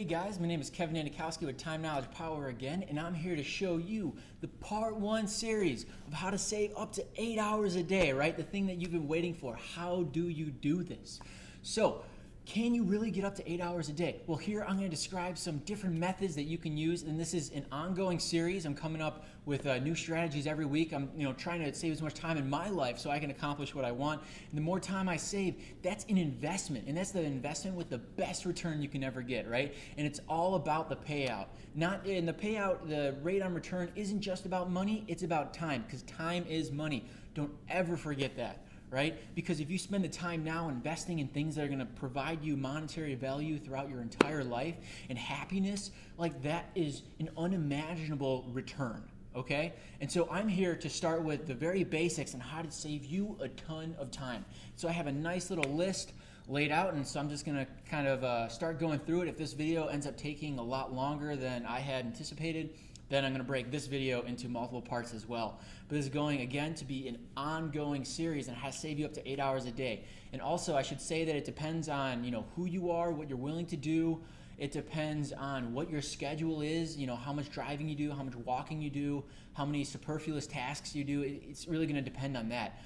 guys, my name is Kevin Anikowski with Time Knowledge Power again, and I'm here to show you the part 1 series of how to save up to 8 hours a day, right? The thing that you've been waiting for. How do you do this? So, can you really get up to 8 hours a day? Well, here I'm going to describe some different methods that you can use, and this is an ongoing series. I'm coming up with new strategies every week. I'm trying to save as much time in my life so I can accomplish what I want. And the more time I save, that's an investment, and that's the investment with the best return you can ever get, right? And it's all about the payout. Not in the payout, the rate on return isn't just about money, it's about time, because time is money. Don't ever forget that. Right? Because if you spend the time now investing in things that are going to provide you monetary value throughout your entire life and happiness, like that is an unimaginable return, okay? And so I'm here to start with the very basics on how to save you a ton of time. So I have a nice little list laid out, and so I'm just going to kind of start going through it. If this video ends up taking a lot longer than I had anticipated, then I'm going to break this video into multiple parts as well. But this is going, again, to be an ongoing series and how to save you up to 8 hours a day. And also, I should say that it depends on who you are, what you're willing to do. It depends on what your schedule is, how much driving you do, how much walking you do, how many superfluous tasks you do. It's really going to depend on that.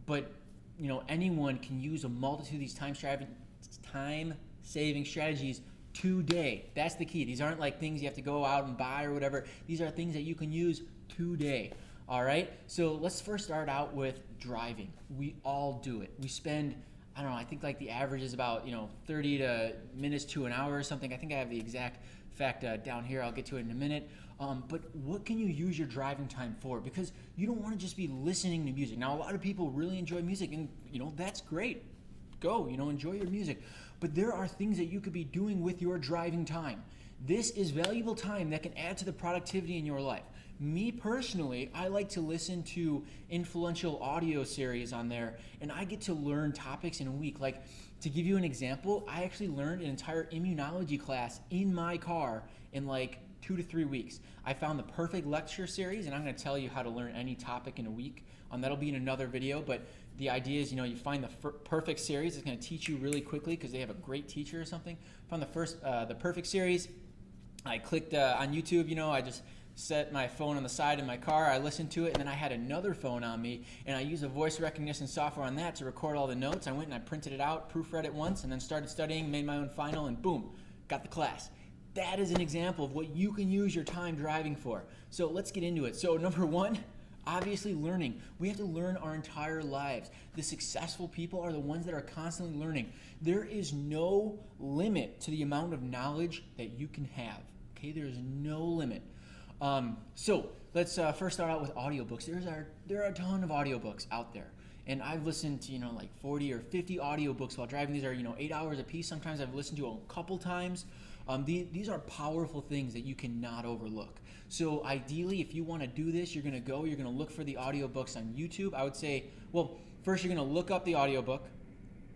But anyone can use a multitude of these time-saving strategies today. That's the key. These aren't like things you have to go out and buy or whatever. These are things that you can use today. All right? So let's first start out with driving. We all do it. We spend, I think like the average is about 30 minutes to an hour or something. I think I have the exact fact down here. I'll get to it in a minute. But what can you use your driving time for? Because you don't want to just be listening to music. Now, a lot of people really enjoy music, and that's great. Go, enjoy your music. But there are things that you could be doing with your driving time. This is valuable time that can add to the productivity in your life. Me personally, I like to listen to influential audio series on there, and I get to learn topics in a week. Like, to give you an example, I actually learned an entire immunology class in my car in like 2 to 3 weeks. I found the perfect lecture series, and I'm going to tell you how to learn any topic in a week. That'll be in another video, but the idea is, you find the perfect series. It's going to teach you really quickly because they have a great teacher or something. Found the perfect series. I clicked on YouTube. I just set my phone on the side in my car. I listened to it, and then I had another phone on me, and I used a voice recognition software on that to record all the notes. I went and I printed it out, proofread it once, and then started studying, made my own final, and boom, got the class. That is an example of what you can use your time driving for. So let's get into it. So number one, obviously learning. We have to learn our entire lives. The successful people are the ones that are constantly learning. There is no limit to the amount of knowledge that you can have. Okay, there is no limit. So let's first start out with audiobooks. There are a ton of audiobooks out there. And I've listened to, like 40 or 50 audiobooks while driving. These are, 8 hours a piece. Sometimes I've listened to them a couple times. These are powerful things that you cannot overlook. So ideally, if you want to do this, you're going to look for the audiobooks on YouTube. I would say, well, first you're going to look up the audiobook.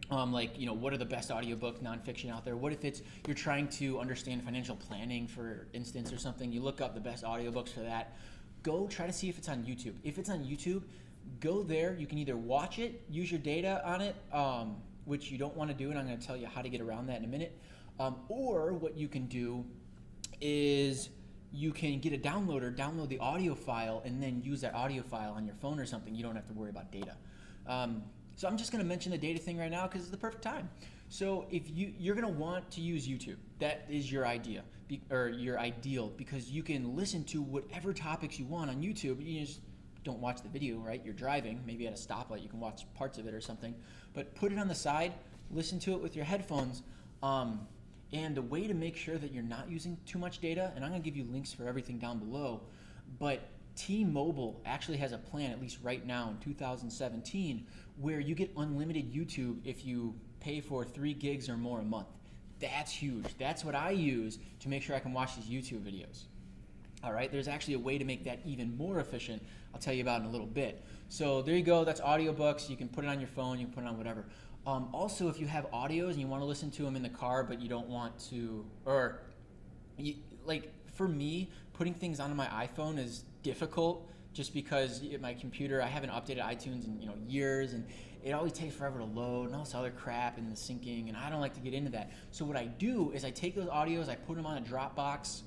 What are the best audiobook nonfiction out there? What if you're trying to understand financial planning, for instance, or something? You look up the best audiobooks for that. Go try to see if it's on YouTube. If it's on YouTube, go there. You can either watch it, use your data on it, which you don't want to do, and I'm going to tell you how to get around that in a minute. Or what you can do is you can get a downloader, download the audio file, and then use that audio file on your phone or something. You don't have to worry about data. So I'm just going to mention the data thing right now because it's the perfect time. So if you're going to want to use YouTube, that is your idea or your ideal, because you can listen to whatever topics you want on YouTube. You just don't watch the video, right? You're driving, maybe at a stoplight, you can watch parts of it or something, but put it on the side, listen to it with your headphones. And the way to make sure that you're not using too much data, and I'm going to give you links for everything down below, but T-Mobile actually has a plan, at least right now in 2017, where you get unlimited YouTube if you pay for 3 gigs or more a month. That's huge. That's what I use to make sure I can watch these YouTube videos. All right, there's actually a way to make that even more efficient. I'll tell you about in a little bit. So there you go. That's audiobooks. You can put it on your phone. You can put it on whatever. Also, if you have audios and you want to listen to them in the car, but you don't want to, for me, putting things onto my iPhone is difficult just because my computer, I haven't updated iTunes in years, and it always takes forever to load and all this other crap and the syncing, and I don't like to get into that. So what I do is I take those audios, I put them on a Dropbox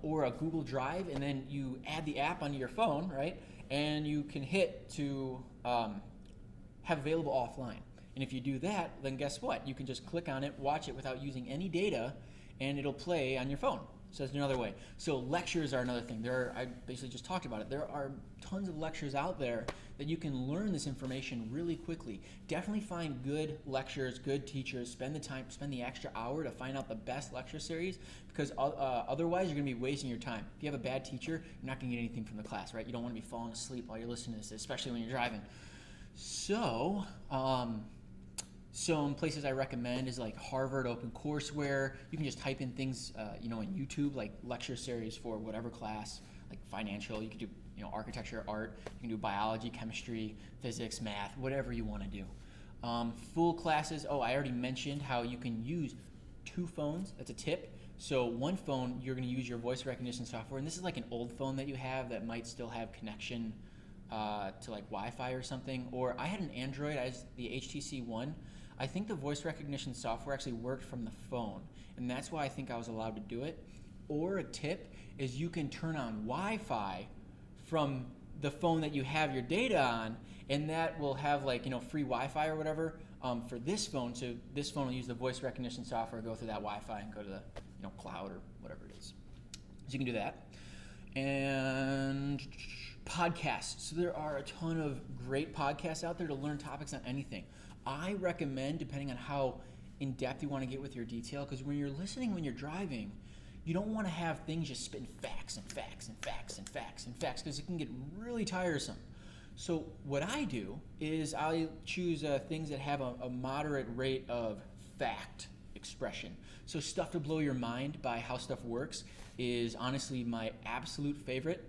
or a Google Drive, and then you add the app onto your phone, right? And you can hit to have available offline. And if you do that, then guess what? You can just click on it, watch it without using any data, and it'll play on your phone. So that's another way. So lectures are another thing. I basically just talked about it. There are tons of lectures out there that you can learn this information really quickly. Definitely find good lectures, good teachers. Spend the time, spend the extra hour to find out the best lecture series, because otherwise you're going to be wasting your time. If you have a bad teacher, you're not going to get anything from the class, right? You don't want to be falling asleep while you're listening to this, especially when you're driving. So some places I recommend is like Harvard OpenCourseWare. You can just type in things, in YouTube, like lecture series for whatever class, like financial. You can do, architecture, art. You can do biology, chemistry, physics, math, whatever you want to do. Full classes. Oh, I already mentioned how you can use 2 phones. That's a tip. So one phone, you're going to use your voice recognition software, and this is like an old phone that you have that might still have connection to like Wi-Fi or something. Or I had an Android, the HTC One. I think the voice recognition software actually worked from the phone, and that's why I think I was allowed to do it. Or a tip is you can turn on Wi-Fi from the phone that you have your data on, and that will have like free Wi-Fi or whatever for this phone. So this phone will use the voice recognition software, go through that Wi-Fi, and go to the cloud or whatever it is. So you can do that. And podcasts. So there are a ton of great podcasts out there to learn topics on anything. I recommend, depending on how in-depth you want to get with your detail, because when you're listening, when you're driving, you don't want to have things just spitting facts and facts and facts and facts and facts, because it can get really tiresome. So what I do is I choose things that have a moderate rate of fact expression. So Stuff to Blow Your Mind by How Stuff Works is honestly my absolute favorite.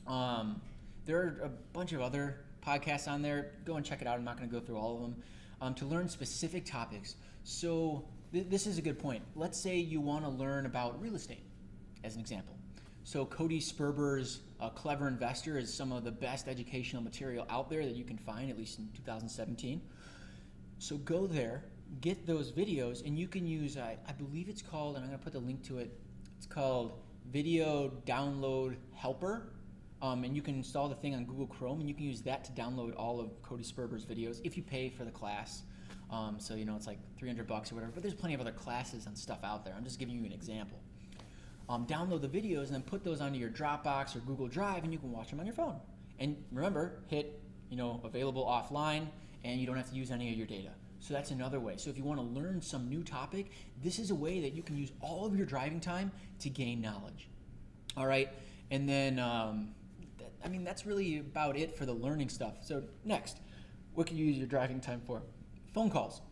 There are a bunch of other podcasts on there. Go and check it out. I'm not going to go through all of them. To learn specific topics. So this is a good point. Let's say you want to learn about real estate, as an example. So Cody Sperber's Clever Investor is some of the best educational material out there that you can find, at least in 2017. So go there, get those videos, and you can use, I believe it's called, and I'm going to put the link to it, it's called Video Download Helper. And you can install the thing on Google Chrome, and you can use that to download all of Cody Sperber's videos if you pay for the class. So it's like $300 or whatever, but there's plenty of other classes and stuff out there. I'm just giving you an example. Download the videos and then put those onto your Dropbox or Google Drive, and you can watch them on your phone. And remember, hit available offline, and you don't have to use any of your data. So that's another way. So if you want to learn some new topic, this is a way that you can use all of your driving time to gain knowledge. All right, and then that's really about it for the learning stuff. So next, what can you use your driving time for? Phone calls.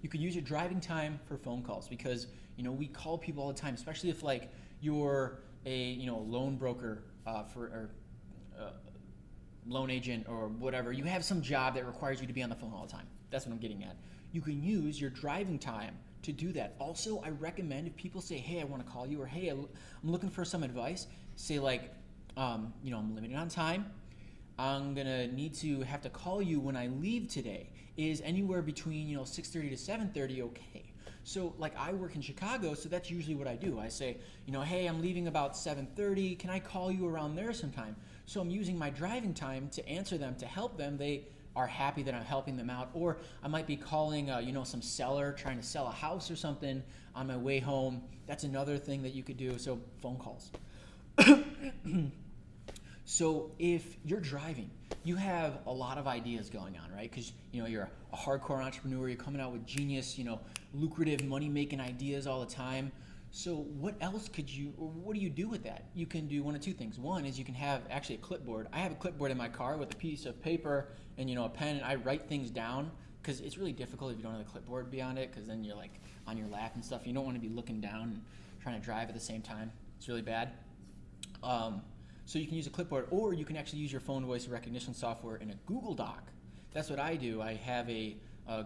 You could use your driving time for phone calls, because we call people all the time, especially if like you're a loan broker or loan agent or whatever. You have some job that requires you to be on the phone all the time. That's what I'm getting at. You can use your driving time to do that. Also, I recommend if people say, hey, I want to call you, or hey, I'm looking for some advice, say like, I'm limited on time. I'm gonna need to have to call you when I leave today. Is anywhere between 6:30 to 7:30 okay? So like I work in Chicago, so that's usually what I do. I say, hey, I'm leaving about 7:30. Can I call you around there sometime? So I'm using my driving time to answer them, to help them. They are happy that I'm helping them out. Or I might be calling, some seller trying to sell a house or something on my way home. That's another thing that you could do. So phone calls. So if you're driving, you have a lot of ideas going on, right? Because you're a hardcore entrepreneur, you're coming out with genius, lucrative money-making ideas all the time. So what else what do you do with that? You can do one of two things. One is you can have actually a clipboard. I have a clipboard in my car with a piece of paper and a pen, and I write things down, because it's really difficult if you don't have a clipboard beyond it, because then you're like on your lap and stuff. You don't want to be looking down and trying to drive at the same time. It's really bad. So you can use a clipboard, or you can actually use your phone voice recognition software in a Google Doc. That's what I do. I have a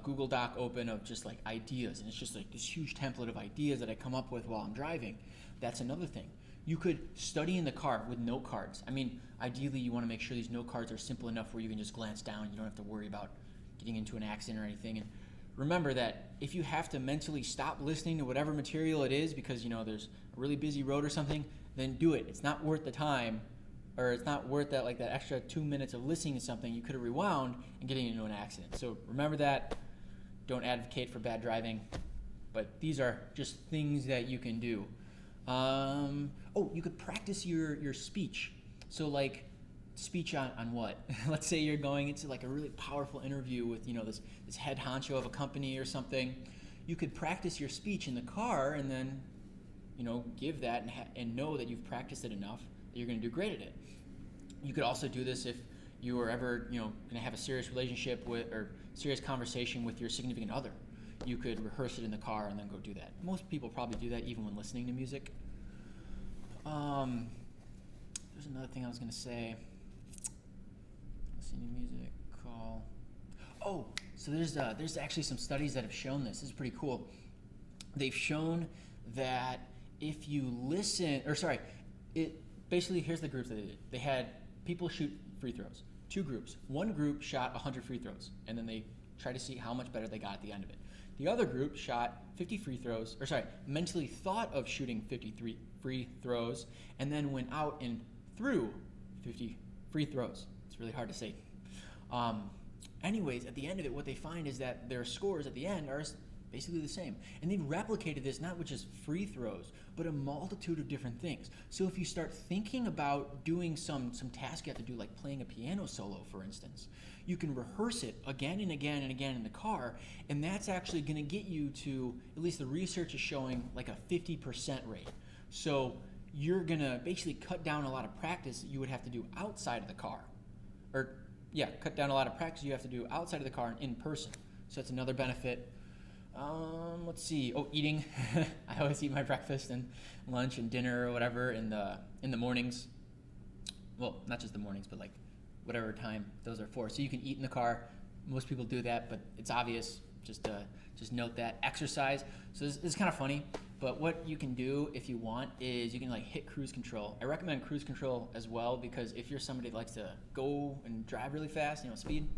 Google Doc open of just like ideas, and it's just like this huge template of ideas that I come up with while I'm driving. That's another thing. You could study in the car with note cards. I mean, ideally, you want to make sure these note cards are simple enough where you can just glance down. You don't have to worry about getting into an accident or anything. And remember that if you have to mentally stop listening to whatever material it is because there's a really busy road or something, then do it. It's not worth the time, or it's not worth that extra 2 minutes of listening to something you could have rewound and getting into an accident. So remember that. Don't advocate for bad driving, but these are just things that you can do. You could practice your speech. So speech on what? Let's say you're going into a really powerful interview with this head honcho of a company or something. You could practice your speech in the car and then give that and know that you've practiced it enough that you're going to do great at it. You could also do this if you were ever going to have a serious relationship with or serious conversation with your significant other. You could rehearse it in the car and then go do that. Most people probably do that even when listening to music. There's another thing I was going to say. Listening to music, call. Oh, so there's actually some studies that have shown this. This is pretty cool. They've shown that if you listen, basically here's the groups that they did. They had people shoot free throws. 2 groups. One group shot 100 free throws, and then they tried to see how much better they got at the end of it. The other group shot 50 free throws, mentally thought of shooting 53 free throws, and then went out and threw 50 free throws. It's really hard to say. Anyways, at the end of it, what they find is that their scores at the end are basically the same. And they've replicated this not with just free throws, but a multitude of different things. So if you start thinking about doing some task you have to do, like playing a piano solo, for instance, you can rehearse it again and again and again in the car, and that's actually going to get you to, at least the research is showing, like a 50% rate. So you're going to basically cut down a lot of practice that you would have to do outside of the car. Cut down a lot of practice you have to do outside of the car and in person. So that's another benefit. Let's see. Eating. I always eat my breakfast and lunch and dinner or whatever in the mornings. Well, not just the mornings, but whatever time those are for. So you can eat in the car. Most people do that, but it's obvious. Just note that. Exercise. So this is kind of funny, but what you can do if you want is you can hit cruise control. I recommend cruise control as well because if you're somebody that likes to go and drive really fast, speed,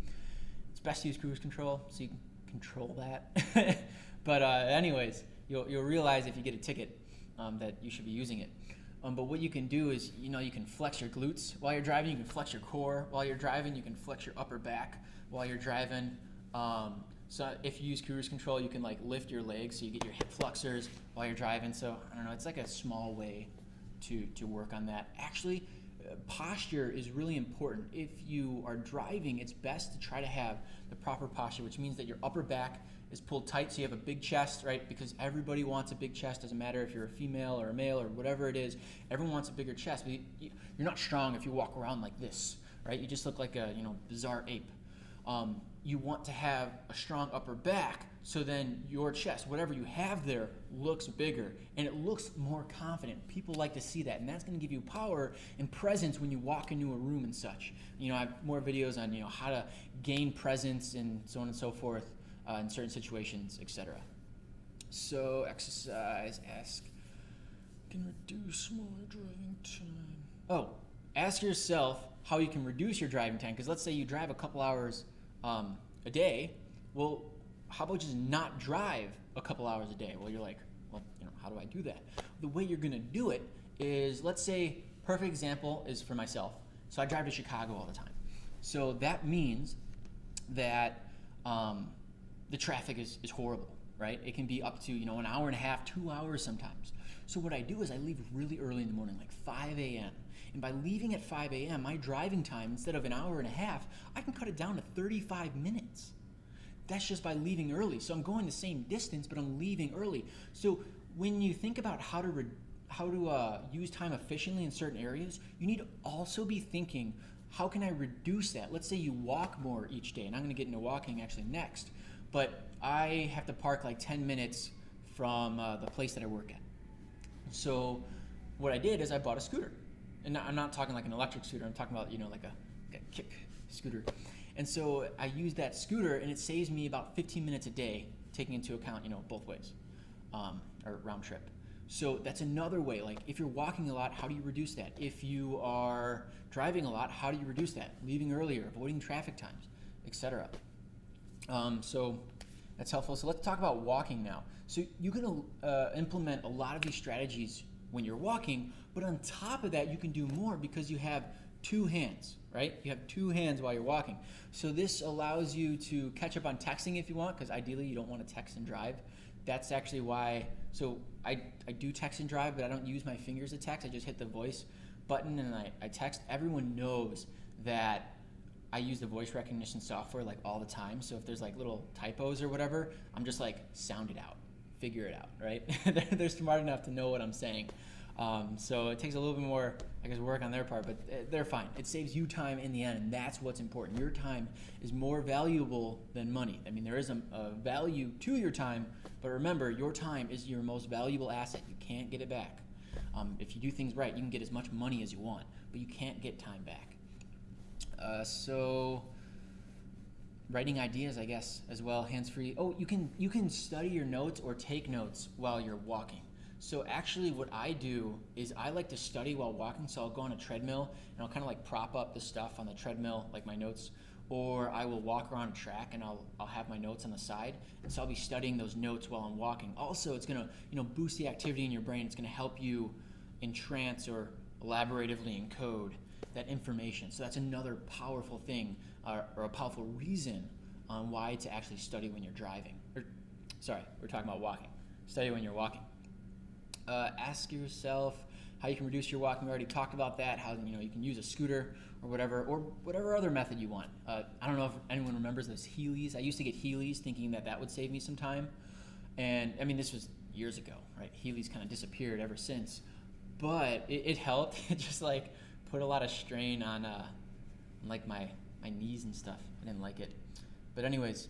it's best to use cruise control so you can control that. But anyways, you'll realize if you get a ticket that you should be using it. But what you can do is, you can flex your glutes while you're driving. You can flex your core while you're driving. You can flex your upper back while you're driving. So if you use cruise control, you can lift your legs so you get your hip flexors while you're driving. So I don't know, it's a small way to work on that. Actually, posture is really important. If you are driving, it's best to try to have the proper posture, which means that your upper back is pulled tight so you have a big chest, right? Because everybody wants a big chest. Doesn't matter if you're a female or a male or whatever it is. Everyone wants a bigger chest. But you're not strong if you walk around like this, right? You just look like a bizarre ape. You want to have a strong upper back so then your chest, whatever you have there, looks bigger and it looks more confident. People like to see that, and that's going to give you power and presence when you walk into a room and such. I have more videos on how to gain presence and so on and so forth in certain situations, etc. So exercise, can reduce my driving time. Ask yourself how you can reduce your driving time, because let's say you drive a couple hours a day. Well, how about just not drive a couple hours a day? Well, you're like, how do I do that? The way you're going to do it is, let's say, perfect example is for myself. So I drive to Chicago all the time. So that means that the traffic is horrible, right? It can be up to, an hour and a half, 2 hours sometimes. So what I do is I leave really early in the morning, like 5 a.m. And by leaving at 5 a.m., my driving time, instead of an hour and a half, I can cut it down to 35 minutes. That's just by leaving early. So I'm going the same distance, but I'm leaving early. So when you think about how to use time efficiently in certain areas, you need to also be thinking, how can I reduce that? Let's say you walk more each day, and I'm going to get into walking actually next, but I have to park 10 minutes from the place that I work at. So what I did is I bought a scooter. And I'm not talking like an electric scooter. I'm talking about, like a kick scooter. And so I use that scooter, and it saves me about 15 minutes a day, taking into account, both ways, or round trip. So that's another way. Like if you're walking a lot, how do you reduce that? If you are driving a lot, how do you reduce that? Leaving earlier, avoiding traffic times, etc. So that's helpful. So let's talk about walking now. So you can implement a lot of these strategies when you're walking, but on top of that, you can do more because you have two hands, right? You have two hands while you're walking. So this allows you to catch up on texting if you want, because ideally you don't want to text and drive. That's actually why, so I do text and drive, but I don't use my fingers to text. I just hit the voice button and I text. Everyone knows that I use the voice recognition software like all the time. So if there's like little typos or whatever, I'm just like, sound it out, figure it out, right? They're smart enough to know what I'm saying. So it takes a little bit more, I guess, work on their part, but they're fine. It saves you time in the end, and that's what's important. Your time is more valuable than money. I mean, there is a value to your time, but remember, your time is your most valuable asset. You can't get it back. If you do things right, you can get as much money as you want, but you can't get time back. So writing ideas, I guess, as well, hands-free. Oh, you can study your notes or take notes while you're walking. So actually what I do is I like to study while walking, so I'll go on a treadmill and I'll kind of like prop up the stuff on the treadmill, like my notes, or I will walk around a track and I'll have my notes on the side, and so I'll be studying those notes while I'm walking. Also, it's gonna boost the activity in your brain. It's gonna help you entrance or elaboratively encode that information. So that's another powerful thing, or a powerful reason on why to actually study when you're driving. Sorry, we're talking about walking. Study when you're walking. Ask yourself how you can reduce your walking. We already talked about that, how you can use a scooter or whatever other method you want. I don't know if anyone remembers those Heelys. I used to get Heelys thinking that would save me some time. And I mean, this was years ago, right? Heelys kind of disappeared ever since. But it helped. It just like put a lot of strain on like my knees and stuff. I didn't like it. But anyways,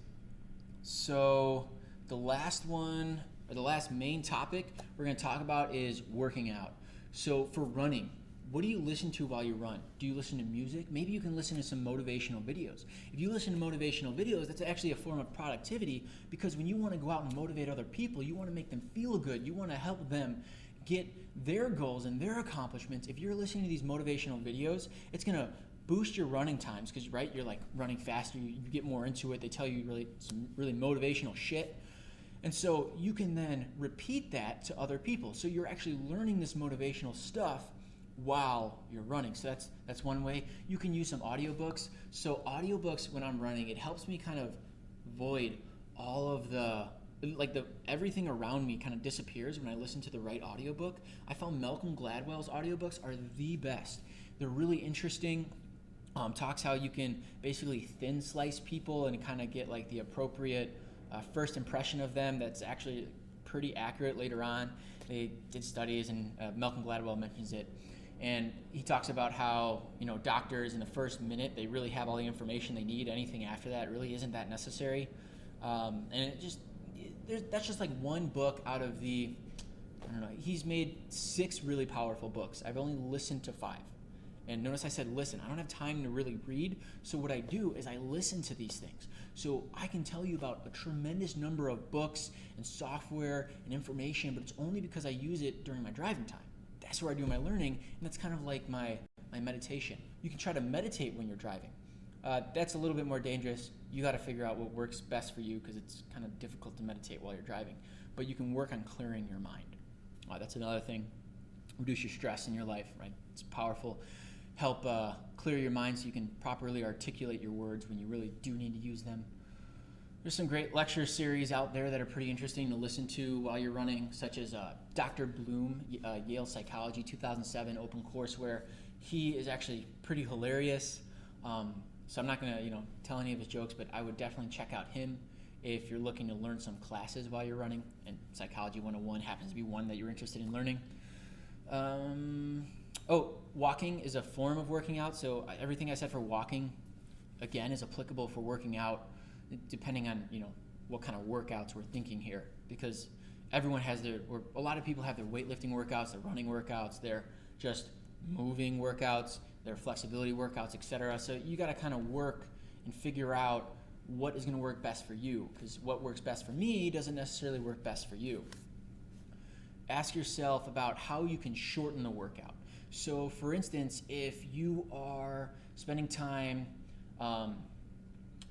so the last one, or the last main topic we're going to talk about is working out. So for running, what do you listen to while you run? Do you listen to music? Maybe you can listen to some motivational videos. If you listen to motivational videos, that's actually a form of productivity, because when you want to go out and motivate other people, you want to make them feel good. You want to help them get their goals and their accomplishments. If you're listening to these motivational videos, it's going to boost your running times, because right, you're like running faster, you get more into it. They tell you some really motivational shit. And so you can then repeat that to other people. So you're actually learning this motivational stuff while you're running. So that's one way. You can use some audiobooks. So audiobooks, when I'm running, it helps me kind of void all of everything around me kind of disappears when I listen to the right audiobook. I found Malcolm Gladwell's audiobooks are the best. They're really interesting. Talks how you can basically thin slice people and kind of get like the appropriate first impression of them that's actually pretty accurate later on. They did studies, and Malcolm Gladwell mentions it. And he talks about how, doctors in the first minute, they really have all the information they need. Anything after that really isn't that necessary. And that's just like one book out of the, I don't know, he's made 6 really powerful books. I've only listened to 5. And notice I said listen. I don't have time to really read, so what I do is I listen to these things. So I can tell you about a tremendous number of books and software and information, but it's only because I use it during my driving time. That's where I do my learning, and that's kind of like my meditation. You can try to meditate when you're driving. That's a little bit more dangerous. You got to figure out what works best for you, because it's kind of difficult to meditate while you're driving. But you can work on clearing your mind. That's another thing. Reduce your stress in your life, right? It's powerful. Help clear your mind so you can properly articulate your words when you really do need to use them. There's some great lecture series out there that are pretty interesting to listen to while you're running, such as Dr. Bloom, Yale Psychology 2007 open course, where he is actually pretty hilarious. So I'm not going to tell any of his jokes, but I would definitely check out him if you're looking to learn some classes while you're running, and Psychology 101 happens to be one that you're interested in learning. Walking is a form of working out. So everything I said for walking, again, is applicable for working out, depending on what kind of workouts we're thinking here. Because everyone has a lot of people have their weightlifting workouts, their running workouts, their just moving workouts, their flexibility workouts, etc. So you got to kind of work and figure out what is going to work best for you, because what works best for me doesn't necessarily work best for you. ask yourself about how you can shorten the workout. So for instance, if you are spending time,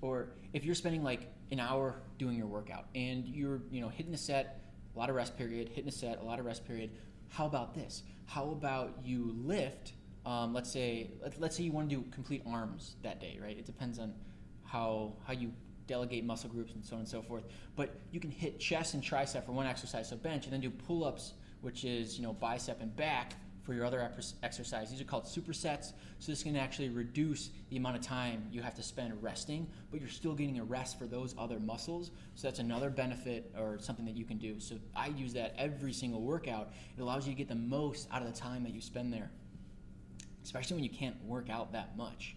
or if you're spending like an hour doing your workout and you're hitting a set, a lot of rest period, hitting a set, a lot of rest period, how about this? How about you lift, let's say you want to do complete arms that day, right? It depends on how you delegate muscle groups and so on and so forth. But you can hit chest and tricep for one exercise, so bench, and then do pull-ups, which is bicep and back for your other exercise. These are called supersets. So this can actually reduce the amount of time you have to spend resting, but you're still getting a rest for those other muscles. So that's another benefit or something that you can do. So I use that every single workout. It allows you to get the most out of the time that you spend there, especially when you can't work out that much.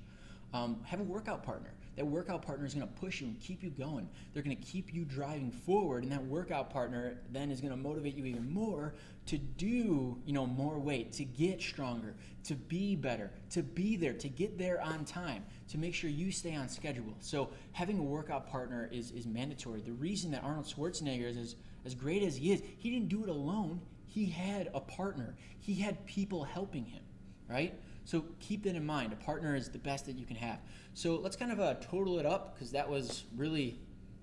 Have a workout partner. That workout partner is going to push you and keep you going. They're going to keep you driving forward, and that workout partner then is going to motivate you even more to do more weight, to get stronger, to be better, to be there, to get there on time, to make sure you stay on schedule. So having a workout partner is mandatory. The reason that Arnold Schwarzenegger is as great as he is, he didn't do it alone. He had a partner. He had people helping him, right? So keep that in mind. A partner is the best that you can have. So let's kind of total it up, because that was really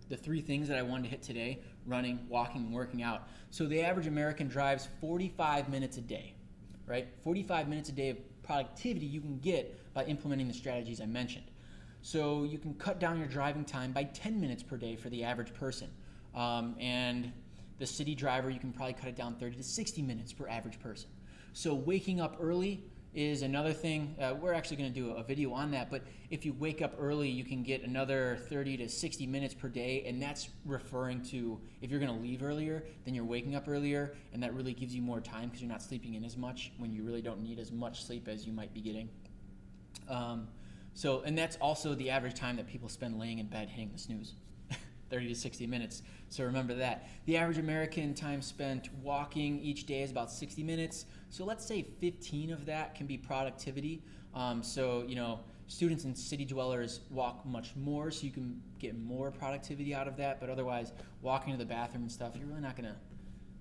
the three things that I wanted to hit today: running, walking, and working out. So the average American drives 45 minutes a day, right? 45 minutes a day of productivity you can get by implementing the strategies I mentioned. So you can cut down your driving time by 10 minutes per day for the average person. And the city driver, you can probably cut it down 30 to 60 minutes per average person. So waking up early is another thing. We're actually going to do a video on that, but if you wake up early, you can get another 30 to 60 minutes per day, and that's referring to if you're going to leave earlier, then you're waking up earlier, and that really gives you more time because you're not sleeping in as much when you really don't need as much sleep as you might be getting. And that's also the average time that people spend laying in bed hitting the snooze. 30 to 60 minutes. So remember that. The average American time spent walking each day is about 60 minutes. So let's say 15 of that can be productivity. Students and city dwellers walk much more, so you can get more productivity out of that. But otherwise, walking to the bathroom and stuff, you're really not going to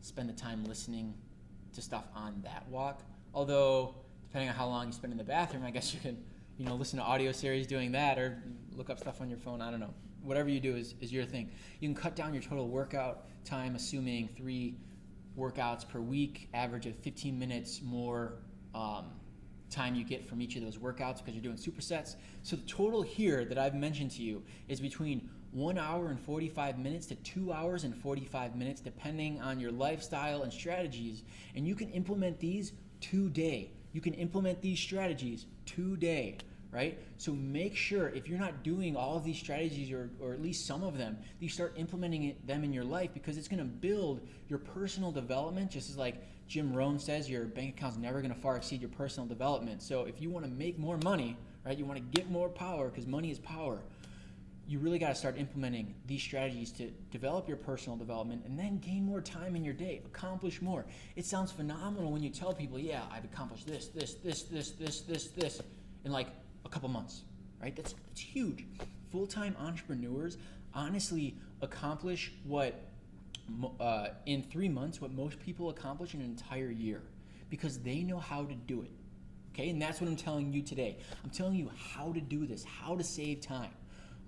spend the time listening to stuff on that walk. Although, depending on how long you spend in the bathroom, I guess you can, listen to audio series doing that, or look up stuff on your phone. I don't know. Whatever you do is your thing. You can cut down your total workout time, assuming 3 workouts per week, average of 15 minutes more time you get from each of those workouts because you're doing supersets. So the total here that I've mentioned to you is between 1 hour and 45 minutes to 2 hours and 45 minutes, depending on your lifestyle and strategies. And you can implement these today. You can implement these strategies today. Right? So make sure, if you're not doing all of these strategies, or at least some of them, you start implementing them in your life, because it's going to build your personal development. Just as like Jim Rohn says, your bank account's never going to far exceed your personal development. So if you want to make more money, right, you want to get more power, because money is power, you really got to start implementing these strategies to develop your personal development and then gain more time in your day, accomplish more. It sounds phenomenal when you tell people, yeah, I've accomplished this in like a couple months, right? That's huge. Full-time entrepreneurs honestly accomplish in 3 months what most people accomplish in an entire year, because they know how to do it. Okay, and that's what I'm telling you today. I'm telling you how to do this, how to save time.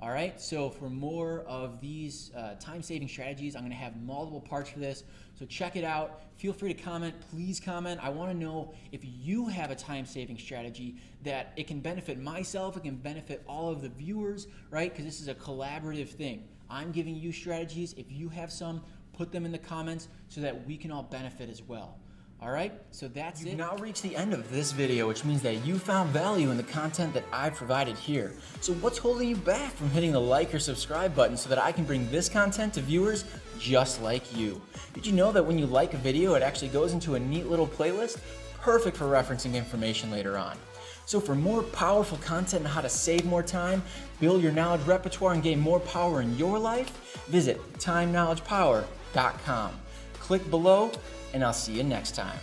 All right, so for more of these time-saving strategies, I'm going to have multiple parts for this. So check it out. Feel free to comment. Please comment. I want to know if you have a time-saving strategy that it can benefit myself, it can benefit all of the viewers, right? Because this is a collaborative thing. I'm giving you strategies. If you have some, put them in the comments so that we can all benefit as well. All right, so that's it. You've now reached the end of this video, which means that you found value in the content that I've provided here. So what's holding you back from hitting the like or subscribe button so that I can bring this content to viewers just like you? Did you know that when you like a video, it actually goes into a neat little playlist? Perfect for referencing information later on. So for more powerful content on how to save more time, build your knowledge repertoire, and gain more power in your life, visit TimeKnowledgePower.com. Click below, and I'll see you next time.